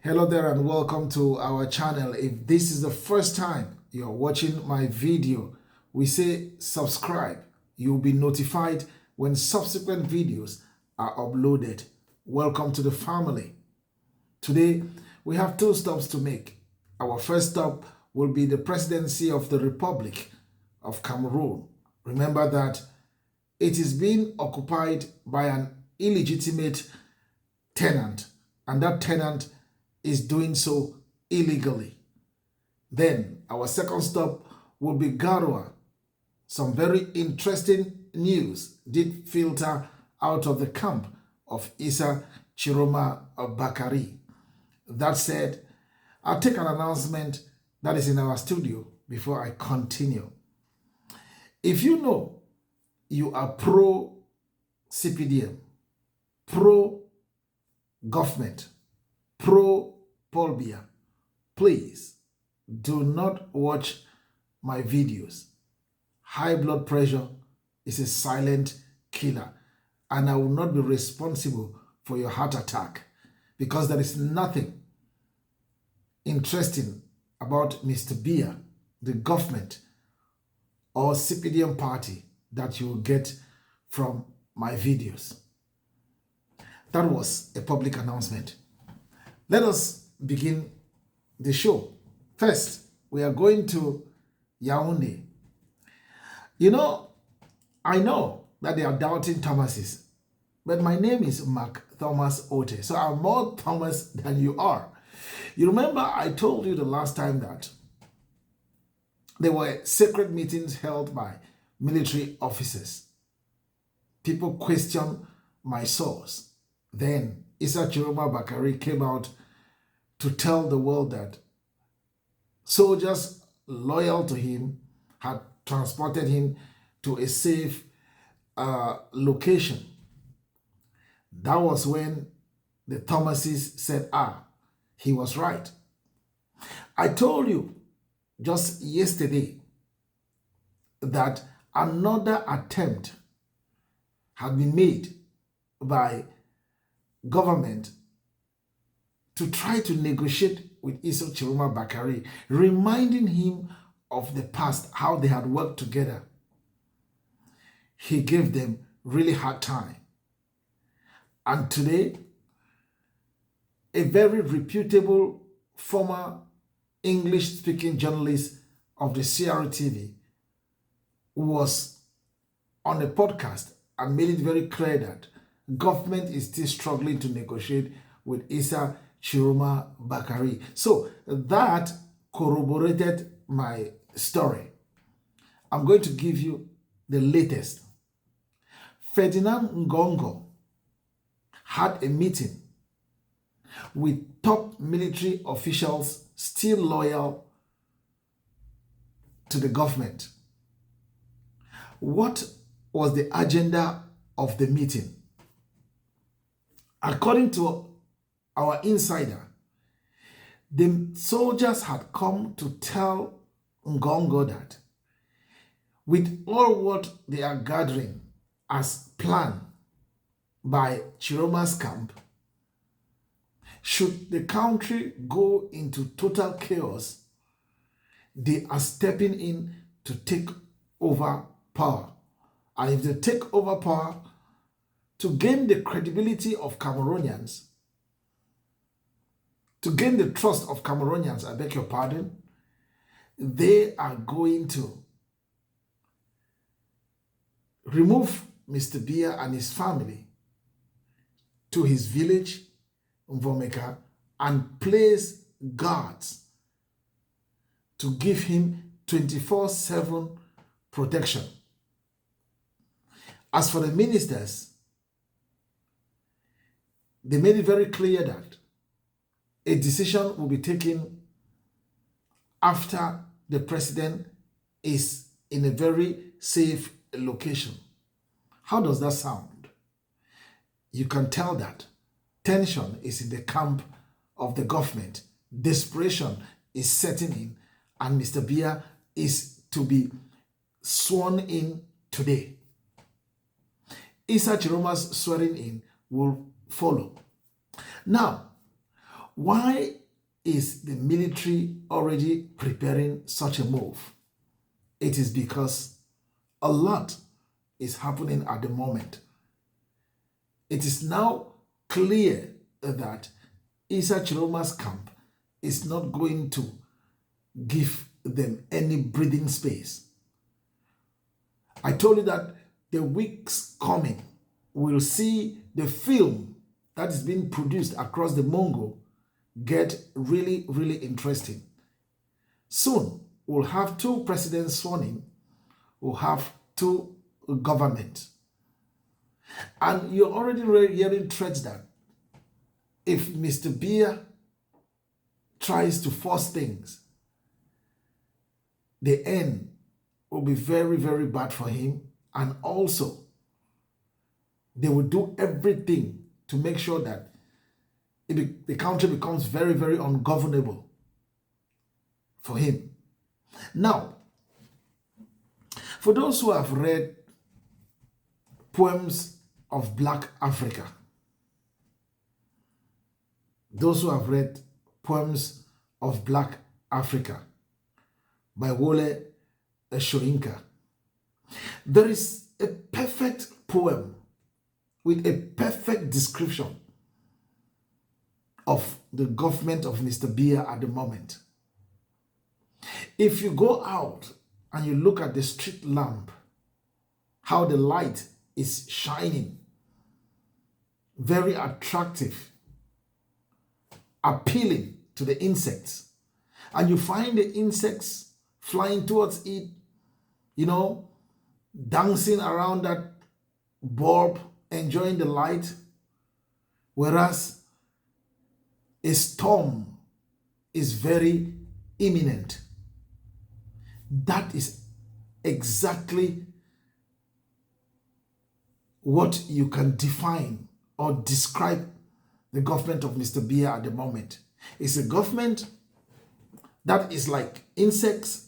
Hello there and welcome to our channel. If this is the first time you're watching my video, we say subscribe. You'll be notified when subsequent videos are uploaded. Welcome to the family. Today, we have two stops to make. Our first stop will be the presidency of the Republic of Cameroon. Remember that it is being occupied by an illegitimate tenant, and that tenant is doing so illegally. Then our second stop will be Garoua. Some very interesting news did filter out of the camp of Issa Tchiroma Bakari. That said, I'll take an announcement that is in our studio before I continue. If you know you are pro-CPDM, pro-government, pro-Paul Biya, please do not watch my videos. High blood pressure is a silent killer, and I will not be responsible for your heart attack because there is nothing interesting about Mr. Biya, the government, or CPDM party that you will get from my videos. That was a public announcement. Let us begin the show. First, we are going to Yaoundé. You know, I know that they are doubting Thomases, but my name is Mark Thomas Ote, so I'm more Thomas than you are. You remember I told you the last time that there were secret meetings held by military officers. People questioned my source. Then Issa Tchiroma Bakari came out to tell the world that soldiers loyal to him had transported him to a safe location. That was when the Thomases said, he was right. I told you just yesterday that another attempt had been made by government to try to negotiate with Issa Tchiroma Bakari, reminding him of the past, how they had worked together. He gave them really hard time. And today, a very reputable former English-speaking journalist of the CRTV was on a podcast and made it very clear that government is still struggling to negotiate with Issa Tchiroma Bakari. So that corroborated my story. I'm going to give you the latest. Ferdinand Ngoh had a meeting with top military officials still loyal to the government. What was the agenda of the meeting? According to our insider, the soldiers had come to tell Ngoh that with all what they are gathering as planned by Tchiroma's camp, should the country go into total chaos, they are stepping in to take over power. And if they take over power, to gain the credibility of Cameroonians, to gain the trust of Cameroonians, I beg your pardon, they are going to remove Mr. Biya and his family to his village, Mvomeka, and place guards to give him 24/7 protection. As for the ministers, they made it very clear that a decision will be taken after the president is in a very safe location. How does that sound? You can tell that tension is in the camp of the government. Desperation is setting in, and Mr. Biya is to be sworn in today. Issa Tchiroma's swearing in will follow. Now, Why is the military already preparing such a move? It is because a lot is happening at the moment. It is now clear that Tchiroma's camp is not going to give them any breathing space. I told you that the weeks coming, we'll see the film that is being produced across the Ngoh get really, really interesting. Soon, we'll have 2 presidents sworn in, we'll have 2 governments. And you're already hearing threats that if Mr. Biya tries to force things, the end will be very, very bad for him. And also, they will do everything to make sure that the country becomes very, very ungovernable for him. Now, for those who have read Poems of Black Africa, those who have read Poems of Black Africa by Wole Soyinka, there is a perfect poem with a perfect description of the government of Mr. Biya at the moment. If you go out and you look at the street lamp, how the light is shining, very attractive, appealing to the insects, and you find the insects flying towards it, dancing around that bulb, enjoying the light, whereas a storm is very imminent. That is exactly what you can define or describe the government of Mr. Biya at the moment. It's a government that is like insects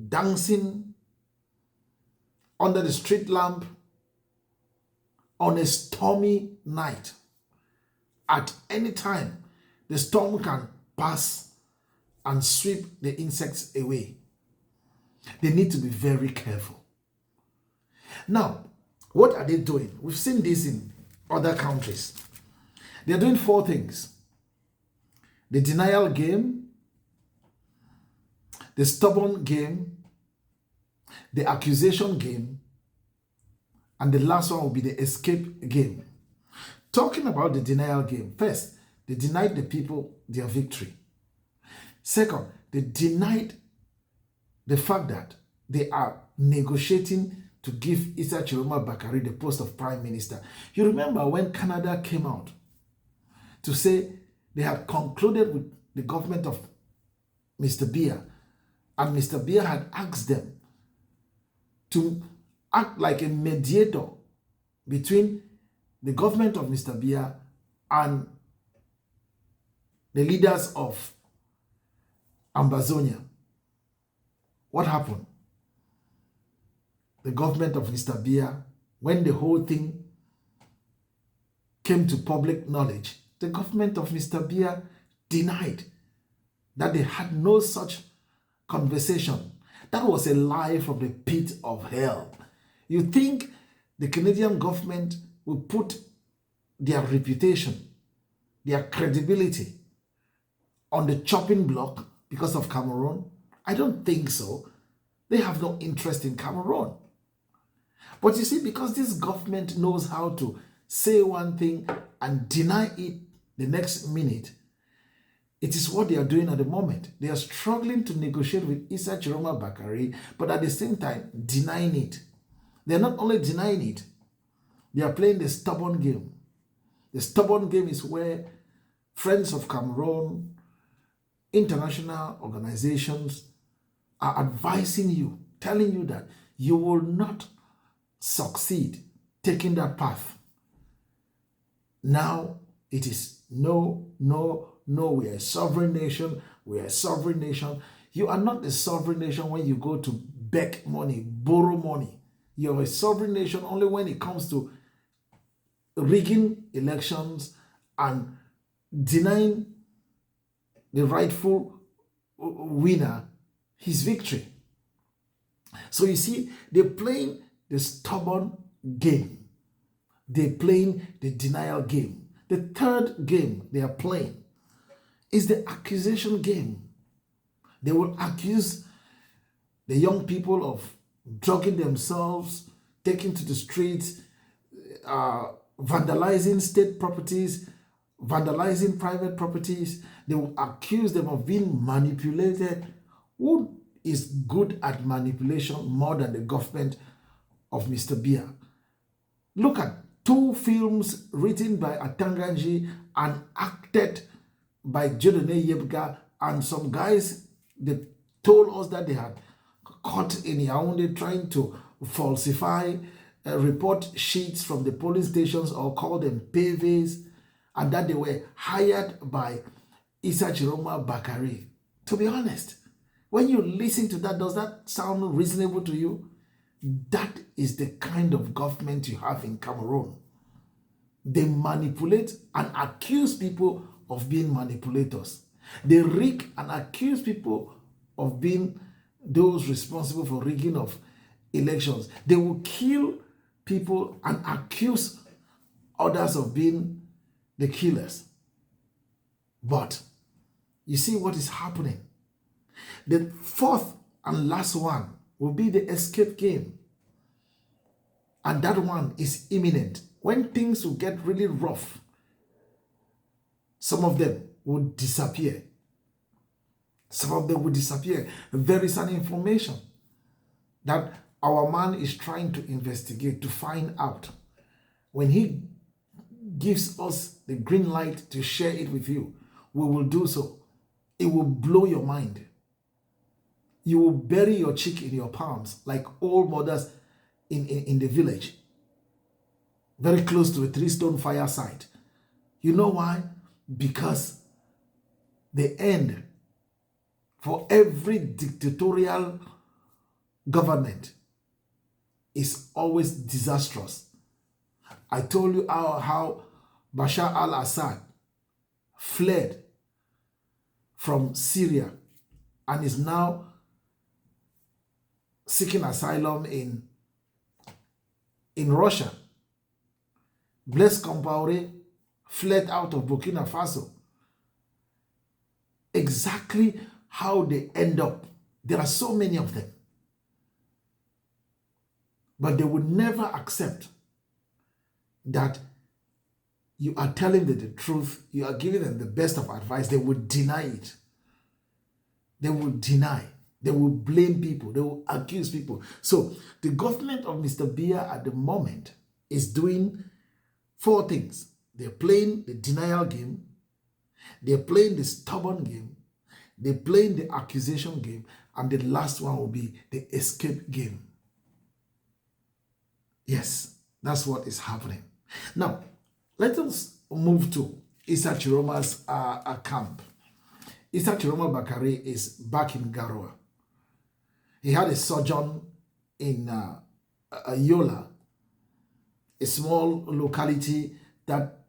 dancing under the street lamp on a stormy night. At any time, the storm can pass and sweep the insects away. They need to be very careful. Now, what are they doing? We've seen this in other countries. They're doing 4 things: the denial game, the stubborn game, the accusation game, and the last one will be the escape game. Talking about the denial game, first, they denied the people their victory. Second, they denied the fact that they are negotiating to give Tchiroma the post of Prime Minister. You remember when Canada came out to say they had concluded with the government of Mr. Biya, and Mr. Biya had asked them to act like a mediator between the government of Mr. Biya and the leaders of Ambazonia. What happened? The government of Mr. Biya, when the whole thing came to public knowledge, the government of Mr. Biya denied that they had no such conversation. That was a lie from the pit of hell. You think the Canadian government will put their reputation, their credibility on the chopping block because of Cameroon? I don't think so. They have no interest in Cameroon. But you see, because this government knows how to say one thing and deny it the next minute, it is what they are doing at the moment. They are struggling to negotiate with Tchiroma, but at the same time, denying it. They are not only denying it, they are playing the stubborn game. The stubborn game is where Friends of Cameroon, international organizations are advising you, telling you that you will not succeed taking that path. Now it is no, we are a sovereign nation, we are a sovereign nation. You are not a sovereign nation when you go to beg money, borrow money. You're a sovereign nation only when it comes to rigging elections and denying the rightful winner his victory. So you see, they're playing the stubborn game. They're playing the denial game. The third game they are playing is the accusation game. They will accuse the young people of drugging themselves, taking to the streets, vandalizing state properties, vandalizing private properties. They will accuse them of being manipulated. Who is good at manipulation more than the government of Mr. Biya? Look at 2 films written by Atanganji and acted by Jodone Yebga, and some guys, they told us that they had caught in Yaoundé trying to falsify report sheets from the polling stations, or call them PVs, and that they were hired by Tchiroma Bakari. To be honest, when you listen to that, does that sound reasonable to you? That is the kind of government you have in Cameroon. They manipulate and accuse people of being manipulators. They rig and accuse people of being those responsible for rigging of elections. They will kill people and accuse others of being the killers. But you see what is happening. The fourth and last one will be the escape game. And that one is imminent. When things will get really rough, some of them will disappear. Some of them will disappear. There is an information that our man is trying to investigate, to find out. When he gives us the green light to share it with you, we will do so. It will blow your mind. You will bury your cheek in your palms like old mothers in the village, very close to a 3-stone fireside. You know why? Because the end for every dictatorial government is always disastrous. I told you how Bashar al-Assad fled from Syria and is now seeking asylum in Russia. Blaise Compaoré fled out of Burkina Faso. Exactly how they end up. There are so many of them. But they would never accept that you are telling them the truth, you are giving them the best of advice. They would deny it. They will deny. They will blame people. They will accuse people. So the government of Mr. Biya at the moment is doing 4 things. They're playing the denial game. They're playing the stubborn game. They're playing the accusation game. And the last one will be the escape game. Yes, that's what is happening. Now, let us move to Issa Tchiroma's camp. Issa Tchiroma Bakari is back in Garoua. He had a sojourn in Yola, a small locality that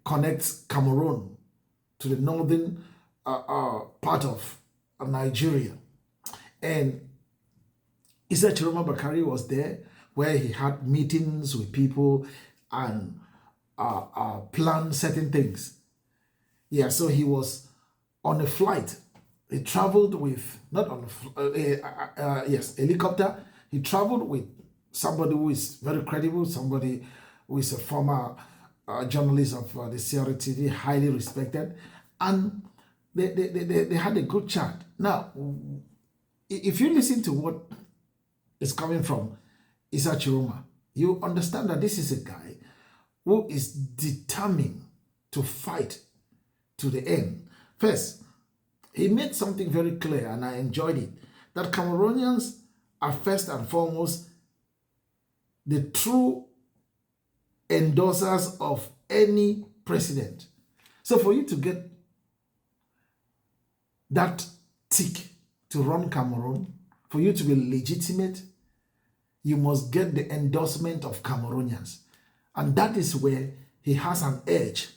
connects Cameroon to the northern part of Nigeria. And Issa Tchiroma Bakari was there, where he had meetings with people and planned certain things. Yeah, so he was on a flight. He traveled with, not on helicopter. He traveled with somebody who is very credible, somebody who is a former journalist of the CRTV, highly respected. And they had a good chat. Now, if you listen to what is coming from Issa Tchiroma, you understand that this is a guy who is determined to fight to the end. First, he made something very clear, and I enjoyed it, that Cameroonians are first and foremost the true endorsers of any president. So for you to get that tick to run Cameroon, for you to be legitimate, you must get the endorsement of Cameroonians. And that is where he has an edge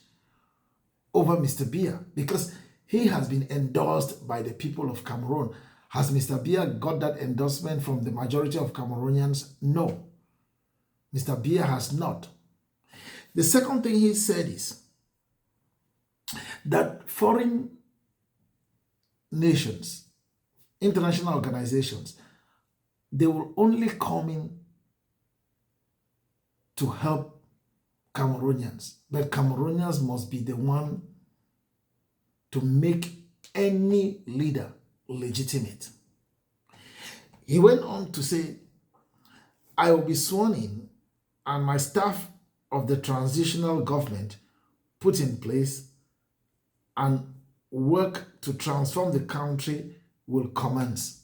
over Mr. Biya because he has been endorsed by the people of Cameroon. Has Mr. Biya got that endorsement from the majority of Cameroonians? No. Mr. Biya has not. The second thing he said is that foreign nations, international organizations, they will only come in to help Cameroonians. But Cameroonians must be the one to make any leader legitimate. He went on to say, I will be sworn in and my staff of the transitional government put in place and work to transform the country will commence.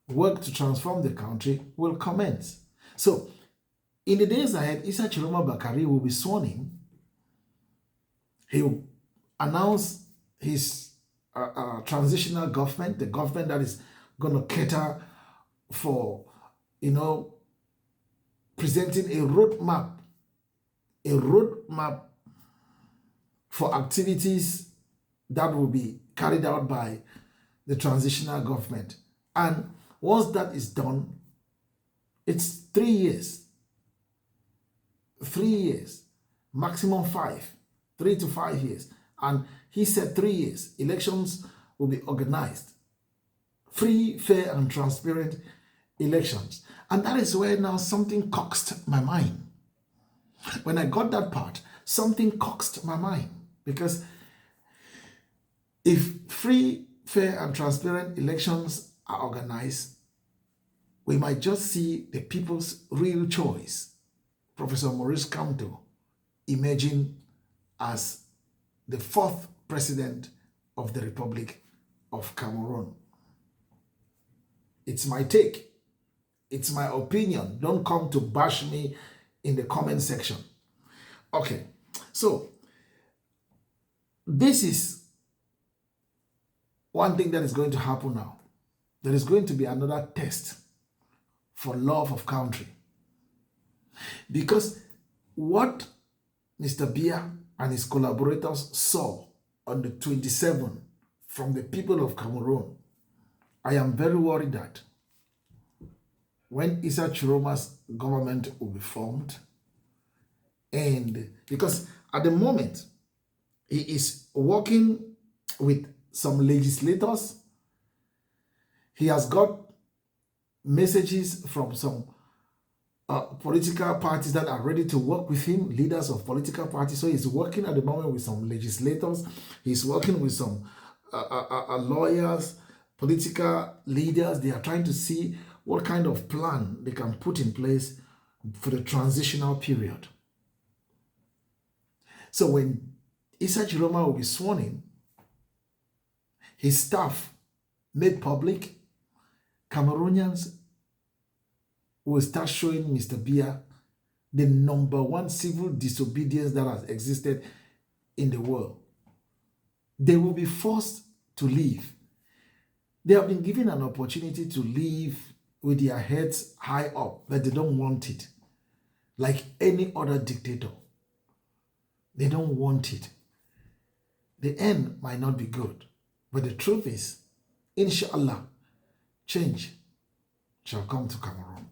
Work to transform the country will commence. So, in the days ahead, Issa Tchiroma Bakari will be sworn in. He will announce his transitional government, the government that is going to cater for, presenting a roadmap for activities that will be carried out by the transitional government. And once that is done, it's 3 years. 3 years, maximum 5, 3 to 5 years. And he said 3 years, elections will be organized. Free, fair, and transparent elections. And that is where now something coaxed my mind. When I got that part, something coaxed my mind. Because if free, fair, and transparent elections are organized, we might just see the people's real choice, Professor Maurice Kamto, emerging as the 4th president of the Republic of Cameroon. It's my take. It's my opinion. Don't come to bash me in the comment section. Okay, so this is one thing that is going to happen now. There is going to be another test for love of country. Because what Mr. Biya and his collaborators saw on the 27th from the people of Cameroon, I am very worried that when Issa Tchiroma's government will be formed, and because at the moment he is working with some legislators, he has got messages from some political parties that are ready to work with him, leaders of political parties. So he's working at the moment with some legislators. He's working with some lawyers, political leaders. They are trying to see what kind of plan they can put in place for the transitional period. So when Issa Tchiroma will be sworn in, his staff made public, Cameroonians will start showing Mr. Biya the #1 civil disobedience that has existed in the world. They will be forced to leave. They have been given an opportunity to leave with their heads high up, but they don't want it. Like any other dictator. They don't want it. The end might not be good, but the truth is, inshallah, change shall come to Cameroon.